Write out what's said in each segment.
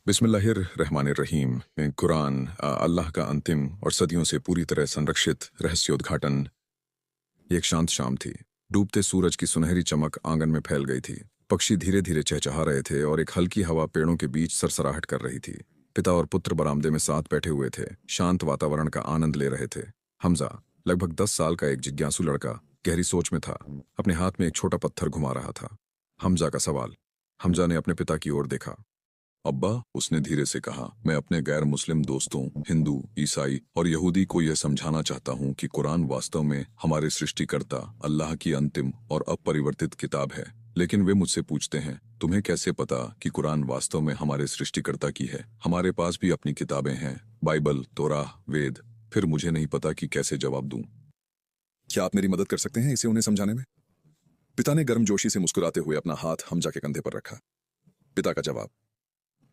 बिस्मिल्लाहिर्रहमानिर्रहीम। कुरान अल्लाह का अंतिम और सदियों से पूरी तरह संरक्षित रहस्योद्घाटन। एक शांत शाम थी। डूबते सूरज की सुनहरी चमक आंगन में फैल गई थी। पक्षी धीरे धीरे चहचहा रहे थे और एक हल्की हवा पेड़ों के बीच सरसराहट कर रही थी। पिता और पुत्र बरामदे में साथ बैठे हुए थे, शांत वातावरण का आनंद ले रहे थे। हमजा, लगभग 10 साल का एक जिज्ञासु लड़का, गहरी सोच में था। अपने हाथ में एक छोटा पत्थर घुमा रहा था। हमजा का सवाल। हमजा ने अपने पिता की ओर देखा। अब्बा, उसने धीरे से कहा, मैं अपने गैर मुस्लिम दोस्तों, हिंदू, ईसाई और यहूदी को यह समझाना चाहता हूँ कि कुरान वास्तव में हमारे सृष्टिकर्ता अल्लाह की अंतिम और अपरिवर्तित किताब है। लेकिन वे मुझसे पूछते हैं, तुम्हें कैसे पता कि कुरान वास्तव में हमारे सृष्टिकर्ता की है? हमारे पास भी अपनी किताबें हैं, बाइबल, तौराह, वेद। फिर मुझे नहीं पता कि कैसे जवाब दूं। क्या आप मेरी मदद कर सकते हैं इसे उन्हें समझाने में? पिता ने गर्मजोशी से मुस्कुराते हुए अपना हाथ हमजा के कंधे पर रखा। पिता का जवाब।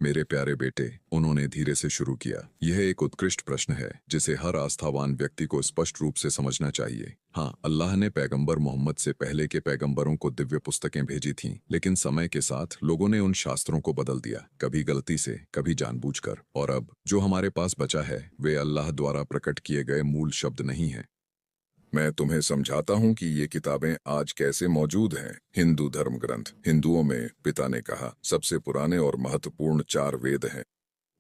मेरे प्यारे बेटे, उन्होंने धीरे से शुरू किया, यह एक उत्कृष्ट प्रश्न है जिसे हर आस्थावान व्यक्ति को स्पष्ट रूप से समझना चाहिए। हाँ, अल्लाह ने पैगंबर मोहम्मद से पहले के पैगंबरों को दिव्य पुस्तकें भेजी थीं, लेकिन समय के साथ लोगों ने उन शास्त्रों को बदल दिया, कभी गलती से, कभी जानबूझकर। और अब जो हमारे पास बचा है वे अल्लाह द्वारा प्रकट किए गए मूल शब्द नहीं हैं। मैं तुम्हें समझाता हूँ कि ये किताबें आज कैसे मौजूद हैं। हिंदू धर्म ग्रंथ। हिंदुओं में, पिता ने कहा, सबसे पुराने और महत्वपूर्ण 4 वेद हैं।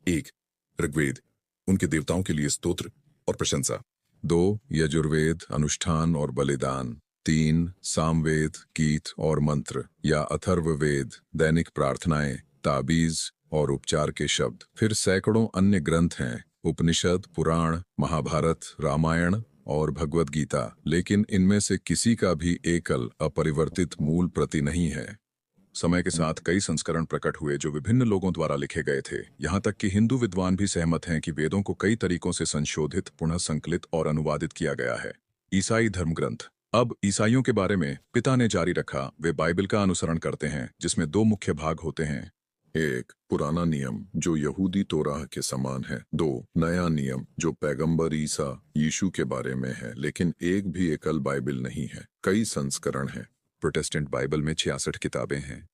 1, ऋग्वेद, उनके देवताओं के लिए स्तोत्र और प्रशंसा। 2, यजुर्वेद, अनुष्ठान और बलिदान। 3, सामवेद, गीत और मंत्र या अथर्ववेद, दैनिक प्रार्थनाएं, ताबीज और उपचार के शब्द। फिर सैकड़ों अन्य ग्रंथ हैं, उपनिषद, पुराण, महाभारत, रामायण और भगवद गीता। लेकिन इनमें से किसी का भी एकल अपरिवर्तित मूल प्रति नहीं है। समय के साथ कई संस्करण प्रकट हुए जो विभिन्न लोगों द्वारा लिखे गए थे। यहाँ तक कि हिंदू विद्वान भी सहमत हैं कि वेदों को कई तरीकों से संशोधित, पुनः संकलित और अनुवादित किया गया है। ईसाई धर्म ग्रंथ। अब ईसाइयों के बारे में पिता ने जारी रखा, वे बाइबल का अनुसरण करते हैं जिसमें 2 मुख्य भाग होते हैं। 1, पुराना नियम जो यहूदी तोराह के समान है। 2, नया नियम जो पैगंबर ईसा यीशु के बारे में है, लेकिन एक भी एकल बाइबल नहीं है, कई संस्करण हैं। प्रोटेस्टेंट बाइबल में 66 किताबें हैं,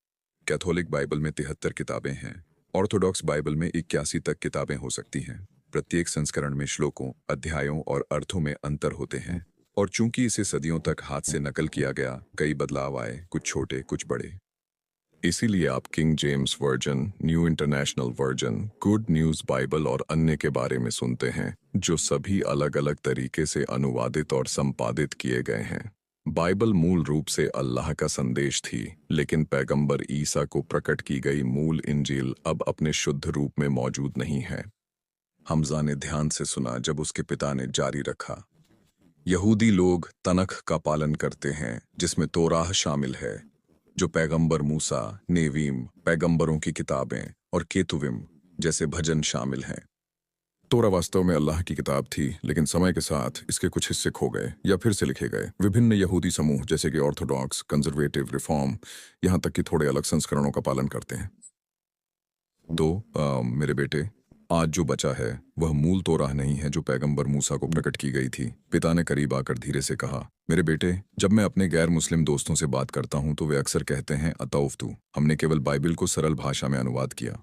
कैथोलिक बाइबल में 73 किताबें हैं, ऑर्थोडॉक्स बाइबल में 81 तक किताबें हो सकती हैं। प्रत्येक संस्करण में श्लोकों, अध्यायों और अर्थों में अंतर होते हैं, और चूंकि इसे सदियों तक हाथ से नकल किया गया, कई बदलाव आए, कुछ छोटे, कुछ बड़े। इसीलिए आप king James version, new international version, good news Bible और अन्य के बारे में सुनते हैं, जो सभी अलग अलग तरीके से अनुवादित और संपादित किए गए हैं। बाइबल मूल रूप से अल्लाह का संदेश थी, लेकिन पैगंबर ईसा को प्रकट की गई मूल इंजील अब अपने शुद्ध रूप में मौजूद नहीं है। हमजा ने ध्यान से सुना जब उसके पिता ने जारी रखा, यहूदी लोग तनख का पालन करते हैं जिसमें तोराह शामिल है, जो पैगंबर मूसा, नेवीम, पैगंबरों की किताबें और केतुविम जैसे भजन शामिल हैं। तोरा वास्तव में अल्लाह की किताब थी, लेकिन समय के साथ इसके कुछ हिस्से खो गए या फिर से लिखे गए। विभिन्न यहूदी समूह जैसे कि ऑर्थोडॉक्स, कंजर्वेटिव, रिफॉर्म, यहाँ तक कि थोड़े अलग संस्करणों का पालन करते हैं। मेरे बेटे, आज जो बचा है वह मूल तोराह नहीं है जो पैगंबर मूसा को प्रकट की गई थी। पिता ने करीब आकर धीरे से कहा, मेरे बेटे, जब मैं अपने गैर मुस्लिम दोस्तों से बात करता हूँ तो वे अक्सर कहते हैं, अतौफ्तु, हमने केवल बाइबल को सरल भाषा में अनुवाद किया।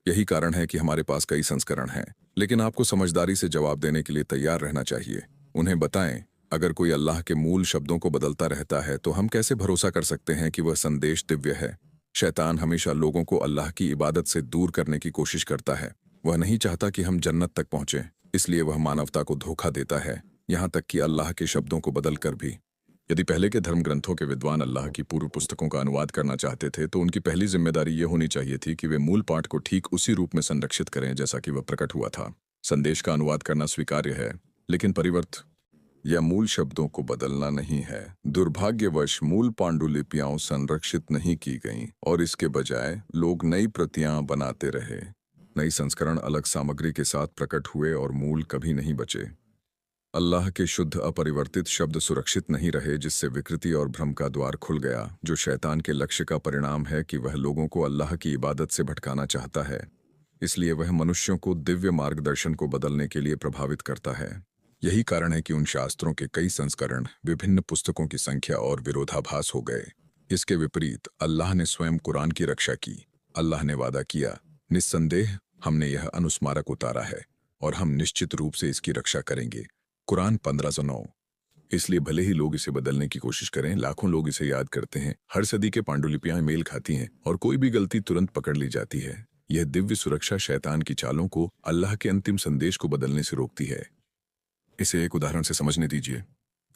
यही कारण है कि हमारे पास कई संस्करण हैं, लेकिन आपको समझदारी से जवाब देने के लिए तैयार रहना चाहिए। उन्हें बताएं, अगर कोई अल्लाह के मूल शब्दों को बदलता रहता है तो हम कैसे भरोसा कर सकते हैं कि वह संदेश दिव्य है? शैतान हमेशा लोगों को अल्लाह की इबादत से दूर करने की कोशिश करता है। वह नहीं चाहता कि हम जन्नत तक पहुंचें, इसलिए वह मानवता को धोखा देता है, यहाँ तक कि अल्लाह के शब्दों को बदल कर भी। यदि पहले के धर्म ग्रंथों के विद्वान अल्लाह की पूर्व पुस्तकों का अनुवाद करना चाहते थे तो उनकी पहली जिम्मेदारी ये होनी चाहिए थी कि वे मूल पाठ को ठीक उसी रूप में संरक्षित करें जैसा कि वह प्रकट हुआ था। संदेश का अनुवाद करना स्वीकार्य है, लेकिन परिवर्त या मूल शब्दों को बदलना नहीं है। दुर्भाग्यवश मूल पांडुलिपियां संरक्षित नहीं की गईं और इसके बजाय लोग नई प्रतियां बनाते रहे। नई संस्करण अलग सामग्री के साथ प्रकट हुए और मूल कभी नहीं बचे। अल्लाह के शुद्ध अपरिवर्तित शब्द सुरक्षित नहीं रहे, जिससे विकृति और भ्रम का द्वार खुल गया, जो शैतान के लक्ष्य का परिणाम है कि वह लोगों को अल्लाह की इबादत से भटकाना चाहता है। इसलिए वह मनुष्यों को दिव्य मार्गदर्शन को बदलने के लिए प्रभावित करता है। यही कारण है कि उन शास्त्रों के कई संस्करण, विभिन्न पुस्तकों की संख्या और विरोधाभास हो गए। इसके विपरीत अल्लाह ने स्वयं कुरान की रक्षा की। अल्लाह ने वादा किया, निस्संदेह हमने यह अनुस्मारक उतारा है और हम निश्चित रूप से इसकी रक्षा करेंगे। कुरान 1509। इसलिए भले ही लोग इसे बदलने की कोशिश करें, लाखों लोग इसे याद करते हैं, हर सदी के पांडुलिपियां मेल खाती हैं और कोई भी गलती तुरंत पकड़ ली जाती है। यह दिव्य सुरक्षा शैतान की चालों को अल्लाह के अंतिम संदेश को बदलने से रोकती है। इसे एक उदाहरण से समझने दीजिए।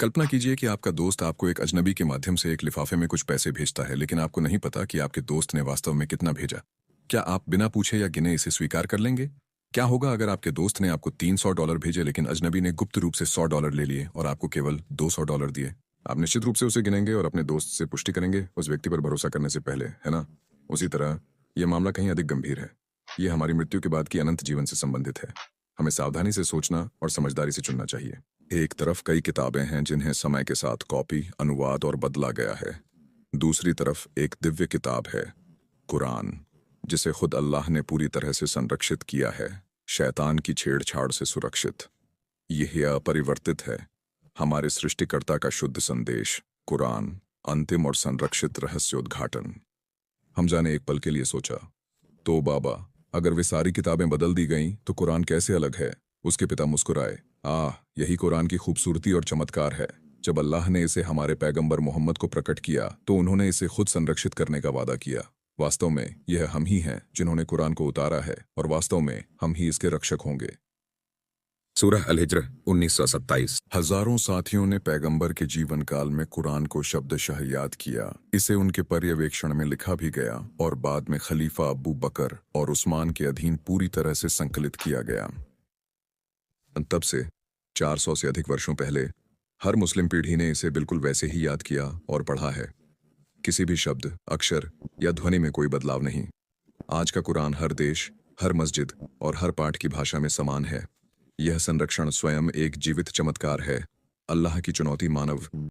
कल्पना कीजिए कि आपका दोस्त आपको एक अजनबी के माध्यम से एक लिफाफे में कुछ पैसे भेजता है, लेकिन आपको नहीं पता कि आपके दोस्त ने वास्तव में कितना भेजा। क्या आप बिना पूछे या गिने इसे स्वीकार कर लेंगे? क्या होगा अगर आपके दोस्त ने आपको $300 भेजे, लेकिन अजनबी ने गुप्त रूप से $100 ले लिए और आपको केवल $200 दिए? आप निश्चित रूप से उसे गिनेंगे और अपने दोस्त से पुष्टि करेंगे, उस व्यक्ति पर भरोसा करने से पहले, है ना? उसी तरह यह मामला कहीं अधिक गंभीर है। यह हमारी मृत्यु के बाद की अनंत जीवन से संबंधित है। हमें सावधानी से सोचना और समझदारी से चुनना चाहिए। एक तरफ कई किताबें हैं जिन्हें समय के साथ कॉपी, अनुवाद और बदला गया है। दूसरी तरफ एक दिव्य किताब है, कुरान, जिसे खुद अल्लाह ने पूरी तरह से संरक्षित किया है, शैतान की छेड़छाड़ से सुरक्षित। यह अपरिवर्तित है, हमारे सृष्टिकर्ता का शुद्ध संदेश, कुरान, अंतिम और संरक्षित रहस्योद्घाटन। हम जाने एक पल के लिए सोचा, तो बाबा, अगर वे सारी किताबें बदल दी गईं तो कुरान कैसे अलग है? उसके पिता मुस्कुराए। यही कुरान की खूबसूरती और चमत्कार है। जब अल्लाह ने इसे हमारे पैगंबर मोहम्मद को प्रकट किया तो उन्होंने इसे खुद संरक्षित करने का वादा किया। वास्तव में यह हम ही हैं जिन्होंने कुरान को उतारा है और वास्तव में हम ही इसके रक्षक होंगे। सूरह अल-हिज्र 1927। हजारों साथियों ने पैगंबर के जीवन काल में कुरान को शब्दशः याद किया। इसे उनके पर्यवेक्षण में लिखा भी गया और बाद में खलीफा अबू बकर और उस्मान के अधीन पूरी तरह से संकलित किया गया। तब से 400 से अधिक वर्षों पहले हर मुस्लिम पीढ़ी ने इसे बिल्कुल वैसे ही याद किया और पढ़ा है। किसी भी शब्द, अक्षर या ध्वनि में कोई बदलाव नहीं। आज का कुरान हर देश, हर मस्जिद और हर पाठ की भाषा में समान है। यह संरक्षण स्वयं एक जीवित चमत्कार है। अल्लाह की चुनौती मानव